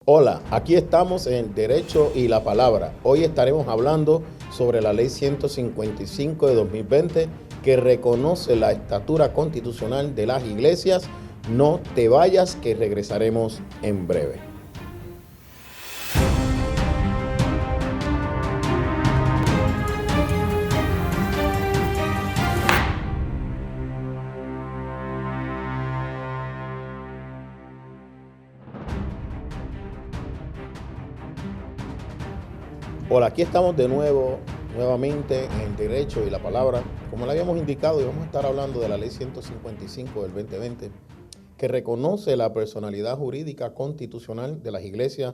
Hola, aquí estamos en Derecho y la Palabra. Hoy estaremos hablando sobre la Ley 155 de 2020 que reconoce la estatura constitucional de las iglesias. No te vayas, que regresaremos en breve. Hola, aquí estamos nuevamente en Derecho y la Palabra. Como le habíamos indicado, y vamos a estar hablando de la Ley 155 del 2020, que reconoce la personalidad jurídica constitucional de las iglesias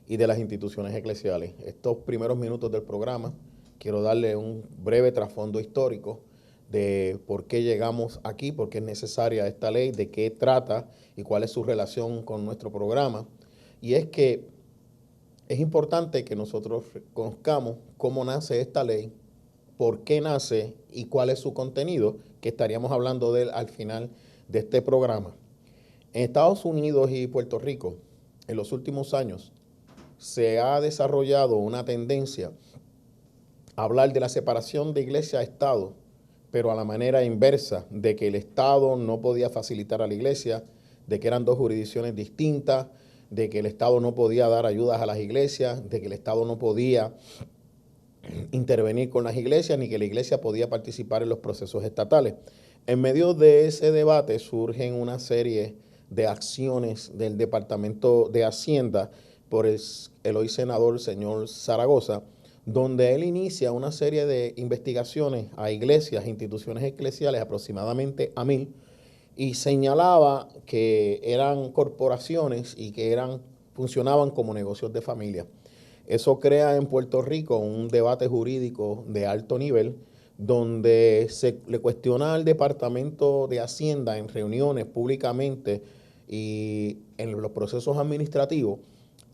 y de las instituciones eclesiales. Estos primeros minutos del programa quiero darle un breve trasfondo histórico de por qué llegamos aquí, por qué es necesaria esta ley, de qué trata y cuál es su relación con nuestro programa. Y es que es importante que nosotros conozcamos cómo nace esta ley, por qué nace y cuál es su contenido, que estaríamos hablando de él al final de este programa. En Estados Unidos y Puerto Rico, en los últimos años, se ha desarrollado una tendencia a hablar de la separación de iglesia a Estado, pero a la manera inversa, de que el Estado no podía facilitar a la iglesia, de que eran dos jurisdicciones distintas, de que el Estado no podía dar ayudas a las iglesias, de que el Estado no podía intervenir con las iglesias, ni que la iglesia podía participar en los procesos estatales. En medio de ese debate surgen una serie de acciones del Departamento de Hacienda por el hoy senador señor Zaragoza, donde él inicia una serie de investigaciones a iglesias, instituciones eclesiales, aproximadamente a 1000, y señalaba que eran corporaciones y que funcionaban como negocios de familia. Eso crea en Puerto Rico un debate jurídico de alto nivel, donde se le cuestiona al Departamento de Hacienda en reuniones públicamente y en los procesos administrativos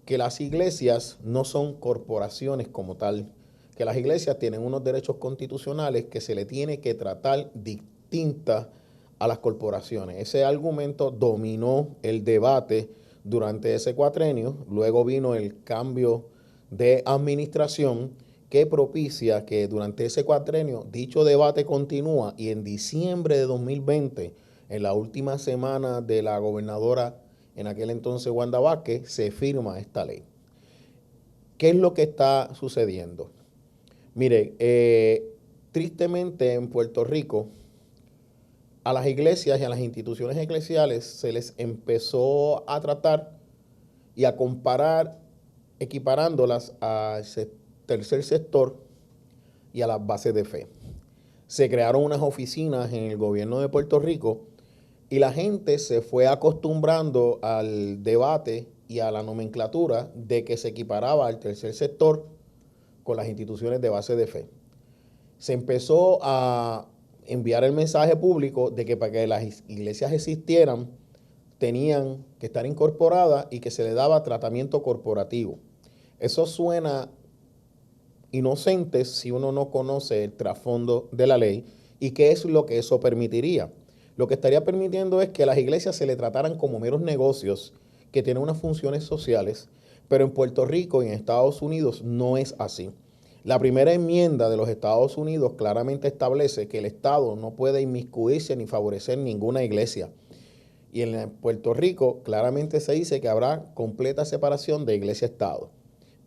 que las iglesias no son corporaciones como tal, que las iglesias tienen unos derechos constitucionales que se le tiene que tratar distintas a las corporaciones. Ese argumento dominó el debate durante ese cuatrenio. Luego vino el cambio de administración que propicia que durante ese cuatrenio dicho debate continúa, y en diciembre de 2020, en la última semana de la gobernadora en aquel entonces Wanda Vázquez, se firma esta ley. ¿Qué es lo que está sucediendo? Mire, tristemente en Puerto Rico, a las iglesias y a las instituciones eclesiales se les empezó a tratar y a comparar, equiparándolas al tercer sector y a las bases de fe. Se crearon unas oficinas en el gobierno de Puerto Rico y la gente se fue acostumbrando al debate y a la nomenclatura de que se equiparaba al tercer sector con las instituciones de base de fe. Se empezó a enviar el mensaje público de que para que las iglesias existieran tenían que estar incorporadas y que se le daba tratamiento corporativo. Eso suena inocente si uno no conoce el trasfondo de la ley y qué es lo que eso permitiría. Lo que estaría permitiendo es que a las iglesias se le trataran como meros negocios que tienen unas funciones sociales, pero en Puerto Rico y en Estados Unidos no es así. La primera enmienda de los Estados Unidos claramente establece que el Estado no puede inmiscuirse ni favorecer ninguna iglesia. Y en Puerto Rico claramente se dice que habrá completa separación de iglesia-Estado.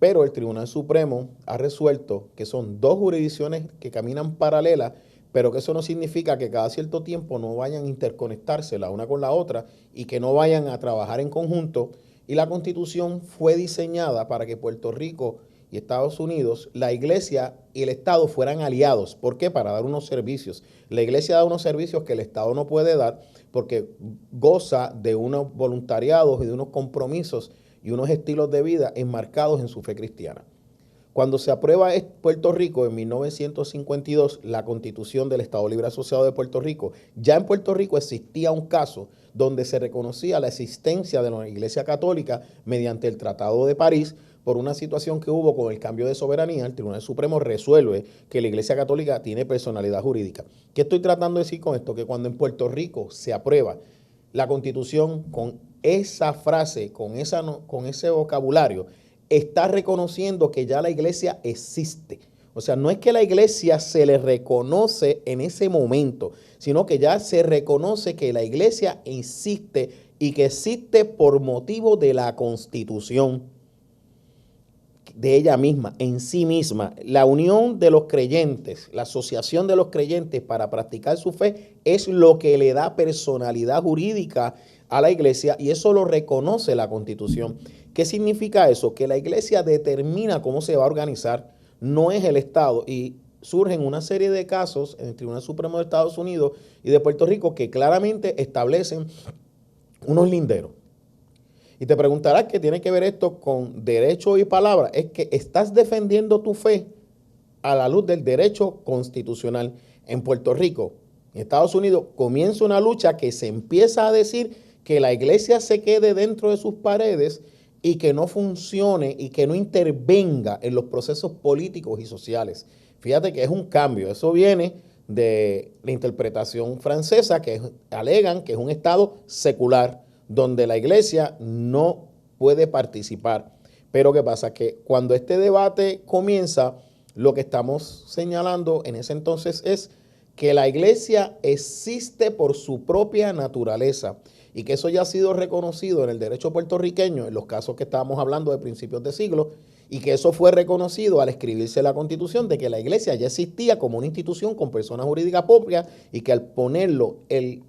Pero el Tribunal Supremo ha resuelto que son dos jurisdicciones que caminan paralelas, pero que eso no significa que cada cierto tiempo no vayan a interconectarse la una con la otra y que no vayan a trabajar en conjunto. Y la Constitución fue diseñada para que Puerto Rico y Estados Unidos, la iglesia y el Estado fueran aliados. ¿Por qué? Para dar unos servicios. La iglesia da unos servicios que el Estado no puede dar porque goza de unos voluntariados y de unos compromisos y unos estilos de vida enmarcados en su fe cristiana. Cuando se aprueba en Puerto Rico en 1952 la Constitución del Estado Libre Asociado de Puerto Rico, ya en Puerto Rico existía un caso donde se reconocía la existencia de la Iglesia Católica mediante el Tratado de París. Por una situación que hubo con el cambio de soberanía, el Tribunal Supremo resuelve que la Iglesia Católica tiene personalidad jurídica. ¿Qué estoy tratando de decir con esto? Que cuando en Puerto Rico se aprueba la Constitución con esa frase, con ese vocabulario, está reconociendo que ya la iglesia existe. O sea, no es que la iglesia se le reconoce en ese momento, sino que ya se reconoce que la iglesia existe y que existe por motivo de la Constitución de ella misma, en sí misma. La unión de los creyentes, la asociación de los creyentes para practicar su fe es lo que le da personalidad jurídica a la iglesia y eso lo reconoce la Constitución. ¿Qué significa eso? Que la iglesia determina cómo se va a organizar, no es el Estado, y surgen una serie de casos en el Tribunal Supremo de Estados Unidos y de Puerto Rico que claramente establecen unos linderos. Y te preguntarás qué tiene que ver esto con derecho y palabra. Es que estás defendiendo tu fe a la luz del derecho constitucional. En Puerto Rico, en Estados Unidos, comienza una lucha que se empieza a decir que la iglesia se quede dentro de sus paredes y que no funcione y que no intervenga en los procesos políticos y sociales. Fíjate que es un cambio. Eso viene de la interpretación francesa que alegan que es un Estado secular, donde la iglesia no puede participar. Pero ¿qué pasa? Que cuando este debate comienza, lo que estamos señalando en ese entonces es que la iglesia existe por su propia naturaleza y que eso ya ha sido reconocido en el derecho puertorriqueño, en los casos que estábamos hablando de principios de siglo, y que eso fue reconocido al escribirse la Constitución, de que la iglesia ya existía como una institución con persona jurídica propia y que al ponerlo el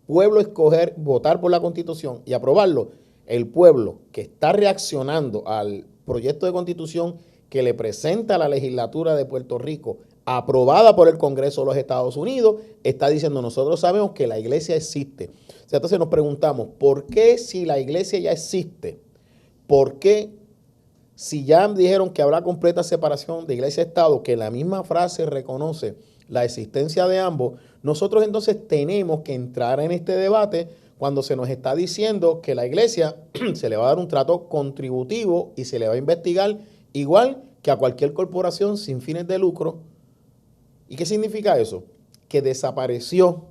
pueblo escoger, votar por la Constitución y aprobarlo, el pueblo que está reaccionando al proyecto de Constitución que le presenta la legislatura de Puerto Rico, aprobada por el Congreso de los Estados Unidos, está diciendo, nosotros sabemos que la iglesia existe. O sea, entonces nos preguntamos, ¿por qué si la iglesia ya existe? ¿Por qué si ya dijeron que habrá completa separación de iglesia y Estado, que la misma frase reconoce la existencia de ambos, nosotros entonces tenemos que entrar en este debate cuando se nos está diciendo que la iglesia se le va a dar un trato contributivo y se le va a investigar igual que a cualquier corporación sin fines de lucro? ¿Y qué significa eso? Que desapareció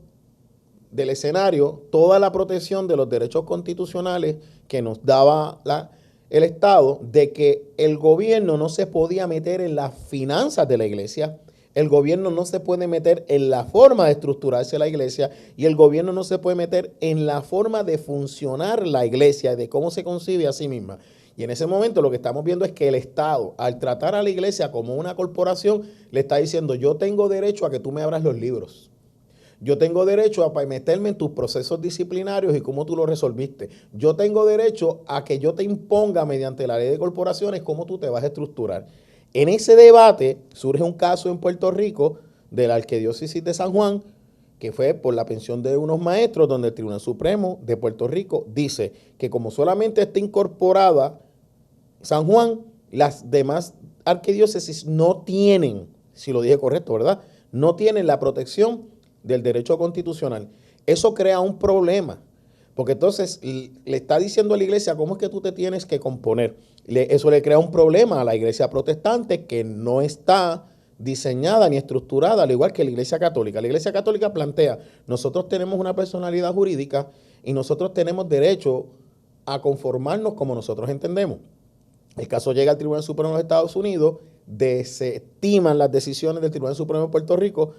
del escenario toda la protección de los derechos constitucionales que nos daba el Estado, de que el gobierno no se podía meter en las finanzas de la iglesia, el gobierno no se puede meter en la forma de estructurarse la iglesia y el gobierno no se puede meter en la forma de funcionar la iglesia, de cómo se concibe a sí misma. Y en ese momento lo que estamos viendo es que el Estado, al tratar a la iglesia como una corporación, le está diciendo, yo tengo derecho a que tú me abras los libros. Yo tengo derecho a meterme en tus procesos disciplinarios y cómo tú lo resolviste. Yo tengo derecho a que yo te imponga mediante la ley de corporaciones cómo tú te vas a estructurar. En ese debate surge un caso en Puerto Rico de la Arquidiócesis de San Juan, que fue por la pensión de unos maestros, donde el Tribunal Supremo de Puerto Rico dice que como solamente está incorporada San Juan, las demás arquidiócesis no tienen, si lo dije correcto, ¿verdad? No tienen la protección del derecho constitucional. Eso crea un problema, porque entonces le está diciendo a la iglesia cómo es que tú te tienes que componer. Eso le crea un problema a la iglesia protestante que no está diseñada ni estructurada, al igual que la iglesia católica. La iglesia católica plantea, nosotros tenemos una personalidad jurídica y nosotros tenemos derecho a conformarnos como nosotros entendemos. El caso llega al Tribunal Supremo de los Estados Unidos, desestiman las decisiones del Tribunal Supremo de Puerto Rico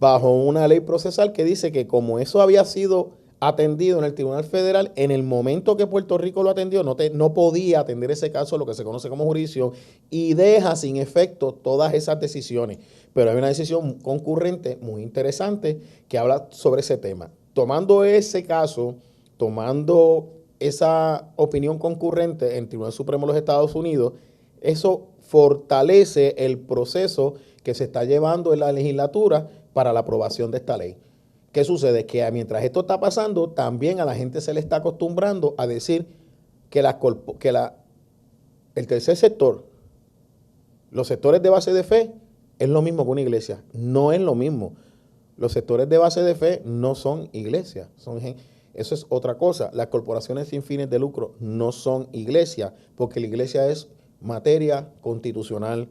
bajo una ley procesal que dice que como eso había sido atendido en el Tribunal Federal, en el momento que Puerto Rico lo atendió, no podía atender ese caso, lo que se conoce como jurisdicción, y deja sin efecto todas esas decisiones. Pero hay una decisión concurrente muy interesante que habla sobre ese tema. Tomando ese caso, tomando esa opinión concurrente en el Tribunal Supremo de los Estados Unidos, eso fortalece el proceso que se está llevando en la legislatura para la aprobación de esta ley. ¿Qué sucede? Que mientras esto está pasando, también a la gente se le está acostumbrando a decir que el tercer sector, los sectores de base de fe, es lo mismo que una iglesia. No es lo mismo. Los sectores de base de fe no son iglesias. Eso es otra cosa. Las corporaciones sin fines de lucro no son iglesias, porque la iglesia es materia constitucional.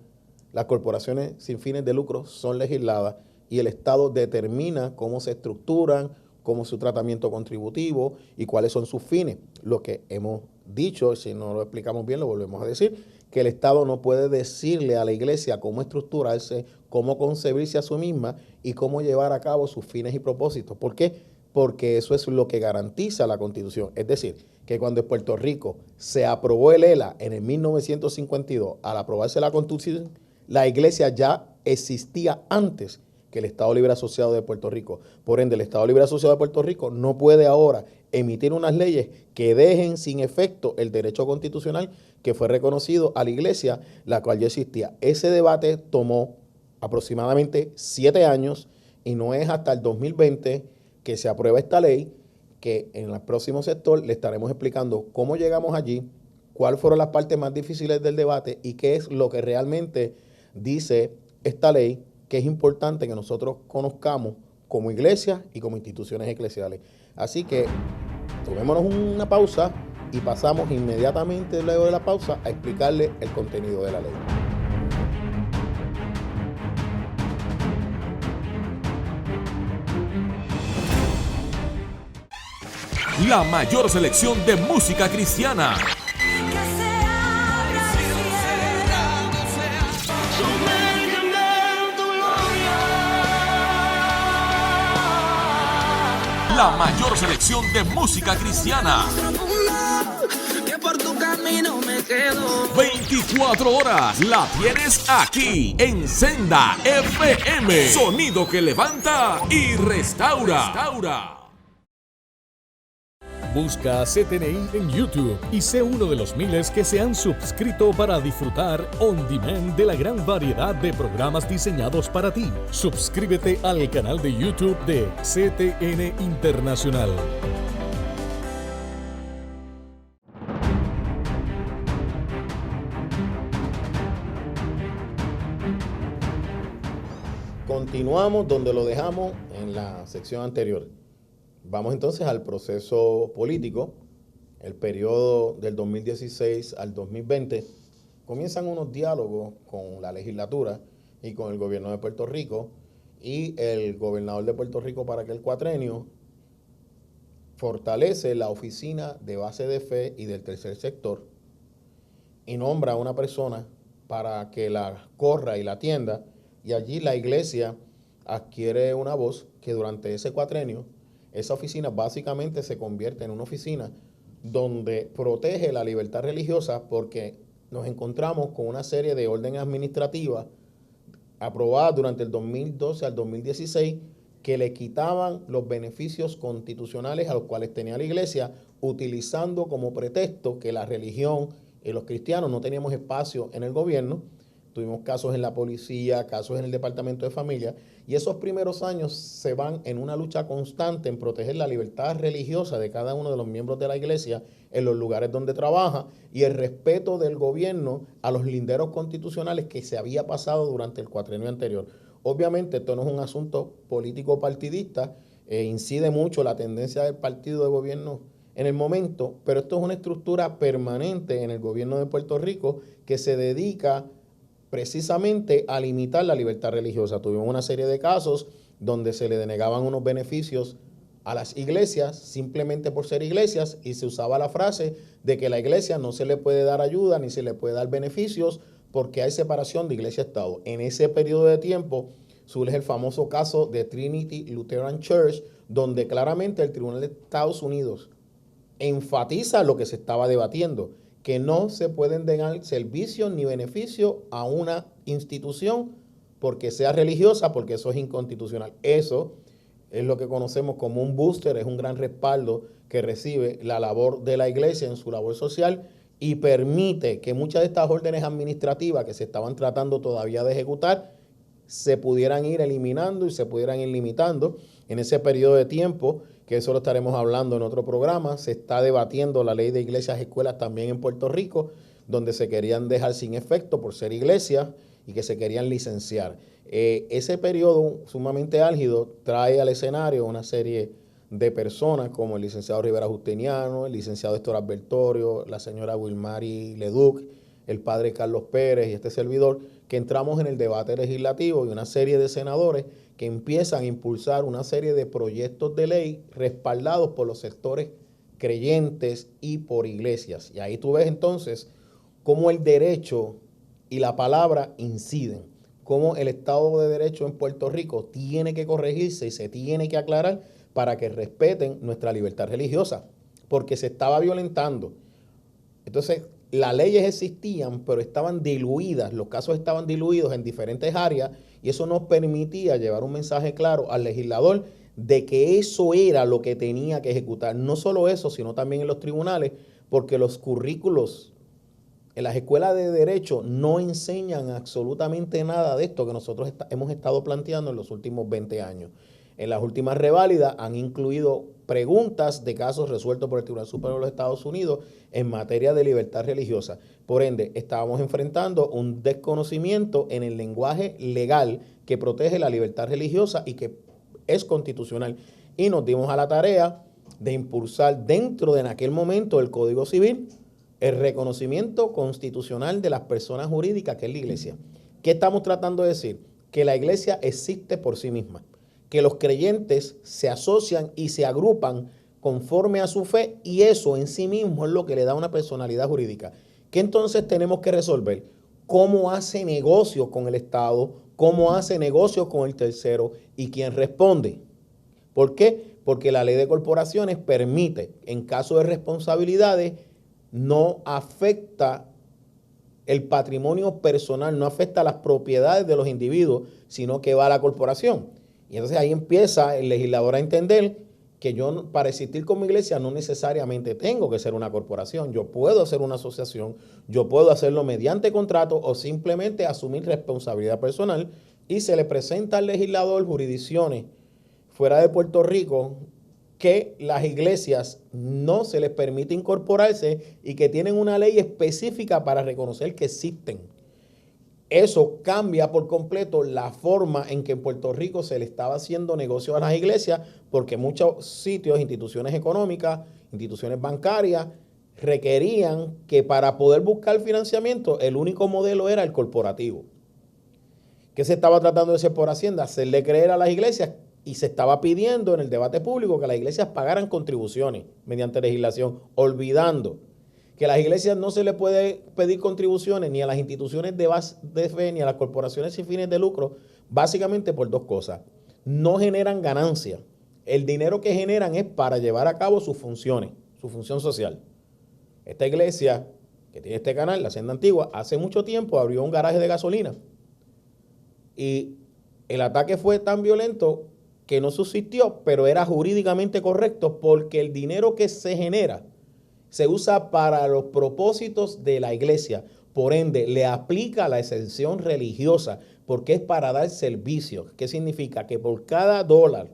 Las corporaciones sin fines de lucro son legisladas y el Estado determina cómo se estructuran, cómo es su tratamiento contributivo y cuáles son sus fines. Lo que hemos dicho, si no lo explicamos bien, lo volvemos a decir, que el Estado no puede decirle a la iglesia cómo estructurarse, cómo concebirse a sí misma y cómo llevar a cabo sus fines y propósitos. ¿Por qué? Porque eso es lo que garantiza la Constitución. Es decir, que cuando en Puerto Rico se aprobó el ELA en el 1952, al aprobarse la Constitución, la iglesia ya existía antes que el Estado Libre Asociado de Puerto Rico. Por ende, el Estado Libre Asociado de Puerto Rico no puede ahora emitir unas leyes que dejen sin efecto el derecho constitucional que fue reconocido a la iglesia, la cual ya existía. Ese debate tomó aproximadamente 7 años y no es hasta el 2020 que se aprueba esta ley, que en el próximo sector le estaremos explicando cómo llegamos allí, cuáles fueron las partes más difíciles del debate y qué es lo que realmente dice esta ley, que es importante que nosotros conozcamos como iglesia y como instituciones eclesiales. Así que tomémonos una pausa y pasamos inmediatamente luego de la pausa a explicarle el contenido de la ley. La mayor selección de música cristiana. La mayor selección de música cristiana. 24 horas la tienes aquí en Senda FM. Sonido que levanta y restaura. Busca CTNI en YouTube y sé uno de los miles que se han suscrito para disfrutar on demand de la gran variedad de programas diseñados para ti. Suscríbete al canal de YouTube de CTN Internacional. Continuamos donde lo dejamos en la sección anterior. Vamos entonces al proceso político. El periodo del 2016 al 2020 comienzan unos diálogos con la legislatura y con el gobierno de Puerto Rico, y el gobernador de Puerto Rico para aquel cuatrenio fortalece la oficina de base de fe y del tercer sector y nombra a una persona para que la corra y la atienda, y allí la iglesia adquiere una voz que durante ese cuatrenio esa oficina básicamente se convierte en una oficina donde protege la libertad religiosa, porque nos encontramos con una serie de órdenes administrativas aprobadas durante el 2012 al 2016 que le quitaban los beneficios constitucionales a los cuales tenía la iglesia, utilizando como pretexto que la religión y los cristianos no teníamos espacio en el gobierno. Tuvimos casos en la policía, casos en el Departamento de Familia, y esos primeros años se van en una lucha constante en proteger la libertad religiosa de cada uno de los miembros de la iglesia en los lugares donde trabaja, y el respeto del gobierno a los linderos constitucionales que se había pasado durante el cuatrenio anterior. Obviamente esto no es un asunto político partidista, incide mucho la tendencia del partido de gobierno en el momento, pero esto es una estructura permanente en el gobierno de Puerto Rico que se dedica precisamente a limitar la libertad religiosa. Tuvimos una serie de casos donde se le denegaban unos beneficios a las iglesias simplemente por ser iglesias, y se usaba la frase de que a la iglesia no se le puede dar ayuda ni se le puede dar beneficios porque hay separación de iglesia-estado. En ese periodo de tiempo surge el famoso caso de Trinity Lutheran Church, donde claramente el Tribunal de Estados Unidos enfatiza lo que se estaba debatiendo, que no se pueden dar servicios ni beneficios a una institución porque sea religiosa, porque eso es inconstitucional. Eso es lo que conocemos como un booster, es un gran respaldo que recibe la labor de la iglesia en su labor social, y permite que muchas de estas órdenes administrativas que se estaban tratando todavía de ejecutar se pudieran ir eliminando y se pudieran ir limitando. En ese periodo de tiempo, que eso lo estaremos hablando en otro programa, se está debatiendo la ley de iglesias y escuelas también en Puerto Rico, donde se querían dejar sin efecto por ser iglesias y que se querían licenciar. Ese periodo sumamente álgido trae al escenario una serie de personas como el licenciado Rivera Justiniano, el licenciado Héctor Albertorio, la señora Wilmary Leduc, el padre Carlos Pérez y este servidor, que entramos en el debate legislativo y una serie de senadores que empiezan a impulsar una serie de proyectos de ley respaldados por los sectores creyentes y por iglesias. Y ahí tú ves entonces cómo el derecho y la palabra inciden, cómo el Estado de Derecho en Puerto Rico tiene que corregirse y se tiene que aclarar para que respeten nuestra libertad religiosa, porque se estaba violentando. Entonces, las leyes existían, pero estaban diluidas, los casos estaban diluidos en diferentes áreas y eso nos permitía llevar un mensaje claro al legislador de que eso era lo que tenía que ejecutar. No solo eso, sino también en los tribunales, porque los currículos en las escuelas de derecho no enseñan absolutamente nada de esto que nosotros hemos estado planteando en los últimos 20 años. En las últimas reválidas han incluido preguntas de casos resueltos por el Tribunal Supremo de los Estados Unidos en materia de libertad religiosa. Por ende, estábamos enfrentando un desconocimiento en el lenguaje legal que protege la libertad religiosa y que es constitucional. Y nos dimos a la tarea de impulsar dentro de en aquel momento el Código Civil el reconocimiento constitucional de las personas jurídicas, que es la iglesia. ¿Qué estamos tratando de decir? Que la iglesia existe por sí misma, que los creyentes se asocian y se agrupan conforme a su fe y eso en sí mismo es lo que le da una personalidad jurídica. ¿Qué entonces tenemos que resolver? ¿Cómo hace negocios con el Estado? ¿Cómo hace negocios con el tercero? ¿Y quién responde? ¿Por qué? Porque la ley de corporaciones permite, en caso de responsabilidades, no afecta el patrimonio personal, no afecta las propiedades de los individuos, sino que va a la corporación. Y entonces ahí empieza el legislador a entender que yo para existir como iglesia no necesariamente tengo que ser una corporación. Yo puedo hacer una asociación, yo puedo hacerlo mediante contrato o simplemente asumir responsabilidad personal y se le presenta al legislador jurisdicciones fuera de Puerto Rico que las iglesias no se les permite incorporarse y que tienen una ley específica para reconocer que existen. Eso cambia por completo la forma en que en Puerto Rico se le estaba haciendo negocio a las iglesias, porque muchos sitios, instituciones económicas, instituciones bancarias, requerían que para poder buscar financiamiento el único modelo era el corporativo. ¿Qué se estaba tratando de hacer por Hacienda? Hacerle creer a las iglesias y se estaba pidiendo en el debate público que las iglesias pagaran contribuciones mediante legislación, olvidando que a las iglesias no se le puede pedir contribuciones ni a las instituciones de fe ni a las corporaciones sin fines de lucro, básicamente por dos cosas. No generan ganancia. El dinero que generan es para llevar a cabo sus funciones, su función social. Esta iglesia que tiene este canal, la Hacienda Antigua, hace mucho tiempo abrió un garaje de gasolina y el ataque fue tan violento que no subsistió, pero era jurídicamente correcto porque el dinero que se genera se usa para los propósitos de la iglesia. Por ende, le aplica la exención religiosa porque es para dar servicio. ¿Qué significa? Que por cada dólar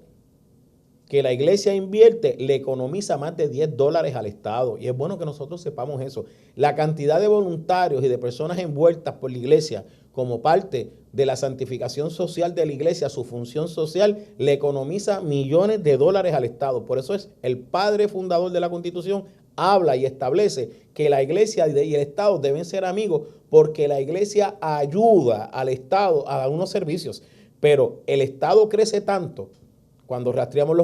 que la iglesia invierte, le economiza más de $10 al Estado. Y es bueno que nosotros sepamos eso. La cantidad de voluntarios y de personas envueltas por la iglesia como parte de la santificación social de la iglesia, su función social, le economiza millones de dólares al Estado. Por eso es el padre fundador de la Constitución, habla y establece que la iglesia y el Estado deben ser amigos porque la iglesia ayuda al Estado a dar unos servicios. Pero el Estado crece tanto, cuando rastreamos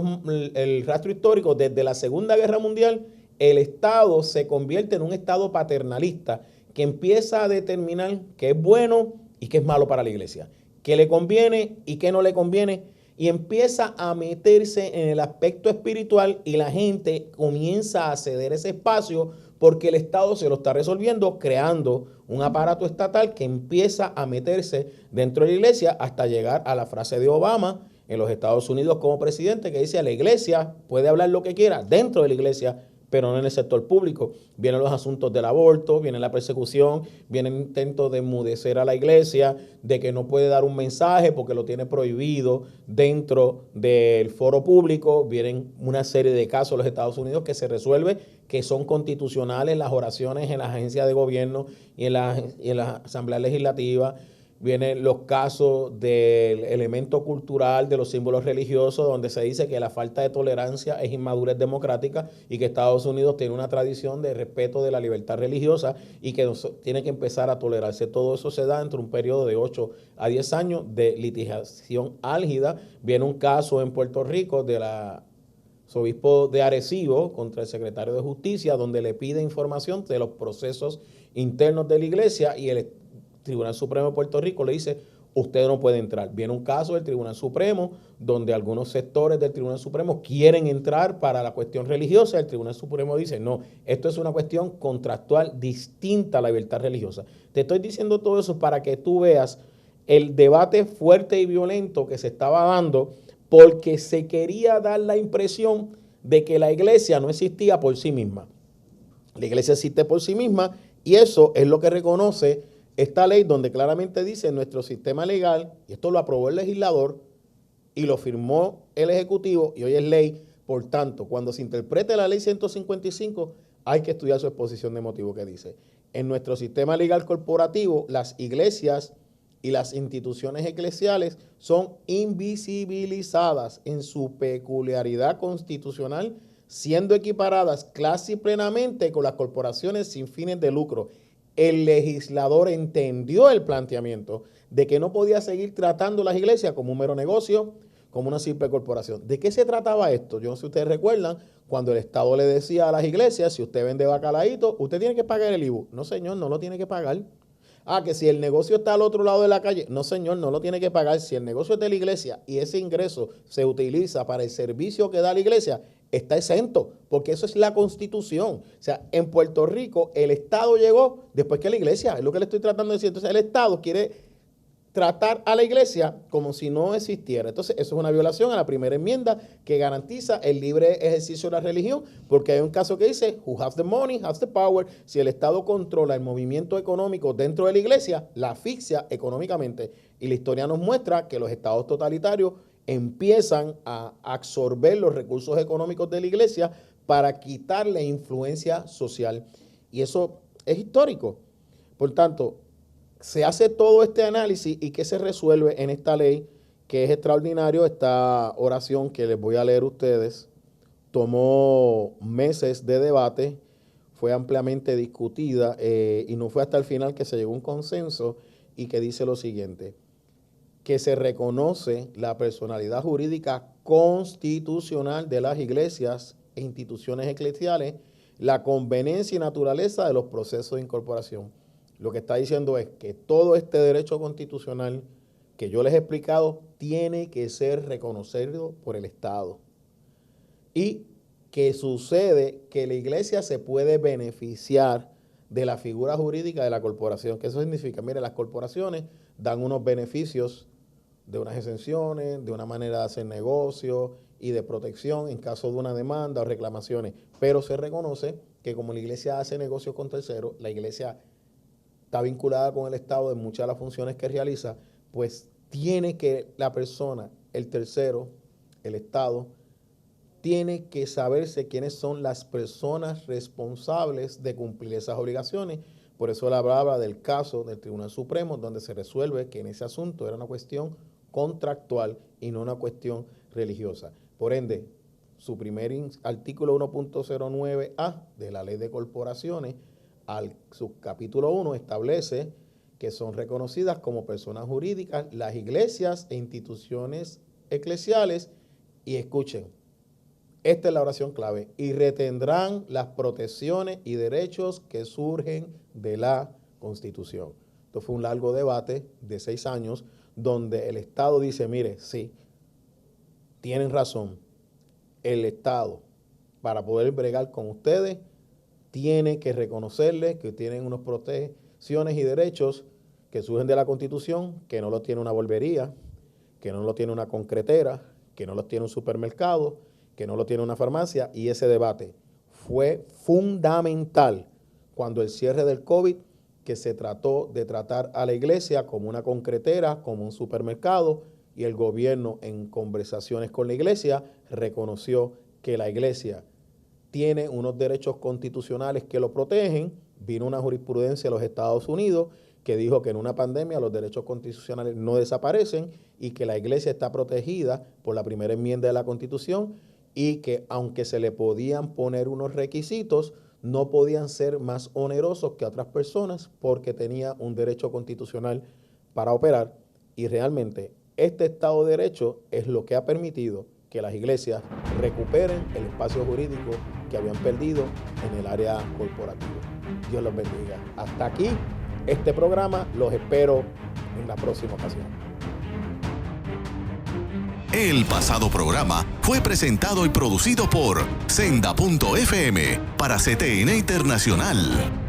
el rastro histórico, desde la Segunda Guerra Mundial, el Estado se convierte en un Estado paternalista que empieza a determinar qué es bueno y qué es malo para la iglesia, qué le conviene y qué no le conviene, y empieza a meterse en el aspecto espiritual y la gente comienza a ceder ese espacio porque el Estado se lo está resolviendo creando un aparato estatal que empieza a meterse dentro de la iglesia hasta llegar a la frase de Obama en los Estados Unidos como presidente que dice: la iglesia puede hablar lo que quiera dentro de la iglesia, pero no en el sector público. Vienen los asuntos del aborto, viene la persecución, viene el intento de enmudecer a la iglesia, de que no puede dar un mensaje porque lo tiene prohibido dentro del foro público. Vienen una serie de casos en los Estados Unidos que se resuelve, que son constitucionales, las oraciones en las agencias de gobierno y en la Asamblea Legislativa. Vienen los casos del elemento cultural, de los símbolos religiosos, donde se dice que la falta de tolerancia es inmadurez democrática y que Estados Unidos tiene una tradición de respeto de la libertad religiosa y que tiene que empezar a tolerarse. Todo eso se da entre un periodo de 8 a 10 años de litigación álgida. Viene un caso en Puerto Rico de la obispo de Arecibo contra el secretario de Justicia, donde le pide información de los procesos internos de la iglesia y el Tribunal Supremo de Puerto Rico le dice, usted no puede entrar. Viene un caso del Tribunal Supremo donde algunos sectores del Tribunal Supremo quieren entrar para la cuestión religiosa. El Tribunal Supremo dice, no, esto es una cuestión contractual distinta a la libertad religiosa. Te estoy diciendo todo eso para que tú veas el debate fuerte y violento que se estaba dando porque se quería dar la impresión de que la iglesia no existía por sí misma. La iglesia existe por sí misma y eso es lo que reconoce esta ley, donde claramente dice nuestro sistema legal, y esto lo aprobó el legislador y lo firmó el ejecutivo y hoy es ley. Por tanto, cuando se interprete la ley 155 hay que estudiar su exposición de motivo que dice, en nuestro sistema legal corporativo las iglesias y las instituciones eclesiales son invisibilizadas en su peculiaridad constitucional, siendo equiparadas casi plenamente con las corporaciones sin fines de lucro. El legislador entendió el planteamiento de que no podía seguir tratando las iglesias como un mero negocio, como una simple corporación. ¿De qué se trataba esto? Yo no sé si ustedes recuerdan cuando el Estado le decía a las iglesias, si usted vende bacalaíto, usted tiene que pagar el IVU. No, señor, no lo tiene que pagar. Que si el negocio está al otro lado de la calle, no, señor, no lo tiene que pagar. Si el negocio es de la iglesia y ese ingreso se utiliza para el servicio que da la iglesia, está exento, porque eso es la Constitución. O sea, en Puerto Rico el Estado llegó después que la iglesia, es lo que le estoy tratando de decir. Entonces el Estado quiere tratar a la iglesia como si no existiera. Entonces eso es una violación a la primera enmienda que garantiza el libre ejercicio de la religión, porque hay un caso que dice, who has the money, has the power. Si el Estado controla el movimiento económico dentro de la iglesia, la asfixia económicamente. Y la historia nos muestra que los estados totalitarios empiezan a absorber los recursos económicos de la iglesia para quitarle influencia social. Y eso es histórico. Por tanto, se hace todo este análisis y ¿qué se resuelve en esta ley? Que es extraordinario. Esta oración que les voy a leer a ustedes tomó meses de debate, fue ampliamente discutida y no fue hasta el final que se llegó a un consenso y que dice lo siguiente: que se reconoce la personalidad jurídica constitucional de las iglesias e instituciones eclesiales, la conveniencia y naturaleza de los procesos de incorporación. Lo que está diciendo es que todo este derecho constitucional que yo les he explicado tiene que ser reconocido por el Estado. Y que sucede que la iglesia se puede beneficiar de la figura jurídica de la corporación. ¿Qué eso significa? Mire, las corporaciones dan unos beneficios de unas exenciones, de una manera de hacer negocio y de protección en caso de una demanda o reclamaciones. Pero se reconoce que como la iglesia hace negocios con terceros, la iglesia está vinculada con el Estado en muchas de las funciones que realiza, pues tiene que la persona, el tercero, el Estado, tiene que saberse quiénes son las personas responsables de cumplir esas obligaciones. Por eso él hablaba del caso del Tribunal Supremo, donde se resuelve que en ese asunto era una cuestión contractual y no una cuestión religiosa. Por ende, su primer artículo 1.09a de la Ley de Corporaciones, al subcapítulo 1, establece que son reconocidas como personas jurídicas las iglesias e instituciones eclesiales, y escuchen, esta es la oración clave, y retendrán las protecciones y derechos que surgen de la Constitución. Esto fue un largo debate de 6 años, donde el Estado dice, mire, sí, tienen razón, el Estado, para poder bregar con ustedes, tiene que reconocerles que tienen unas protecciones y derechos que surgen de la Constitución, que no los tiene una barbería, que no los tiene una concretera, que no los tiene un supermercado, que no lo tiene una farmacia. Y ese debate fue fundamental cuando el cierre del COVID, que se trató de tratar a la iglesia como una concretera, como un supermercado, y el gobierno en conversaciones con la iglesia reconoció que la iglesia tiene unos derechos constitucionales que lo protegen vino una jurisprudencia de los Estados Unidos que dijo que en una pandemia los derechos constitucionales no desaparecen y que la iglesia está protegida por la primera enmienda de la Constitución y que aunque se le podían poner unos requisitos, no podían ser más onerosos que otras personas porque tenía un derecho constitucional para operar. Y realmente este Estado de Derecho es lo que ha permitido que las iglesias recuperen el espacio jurídico que habían perdido en el área corporativa. Dios los bendiga. Hasta aquí este programa. Los espero en la próxima ocasión. El pasado programa fue presentado y producido por Senda.fm para CTN Internacional.